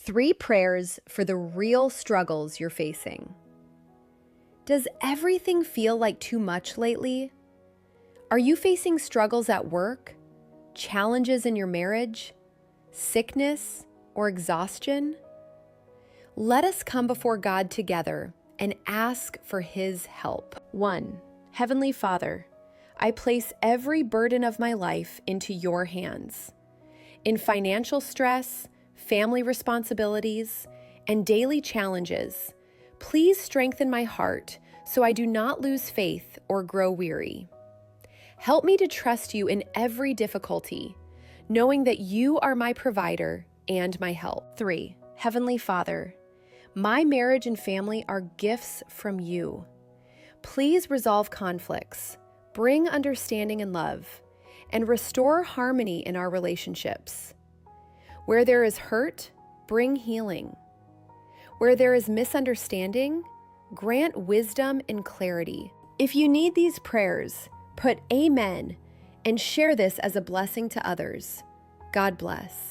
3 prayers for the real struggles you're facing. Does everything feel like too much lately? Are you facing struggles at work, challenges in your marriage, sickness, or exhaustion? Let us come before God together and ask for His help. 1. Heavenly Father, I place every burden of my life into your hands. In financial stress, family responsibilities, and daily challenges, please strengthen my heart so I do not lose faith or grow weary. Help me to trust you in every difficulty, knowing that you are my provider and my help. 3. Heavenly Father, my marriage and family are gifts from you. Please resolve conflicts, bring understanding and love, and restore harmony in our relationships. Where there is hurt, bring healing. Where there is misunderstanding, grant wisdom and clarity. If you need these prayers, put Amen and share this as a blessing to others. God bless.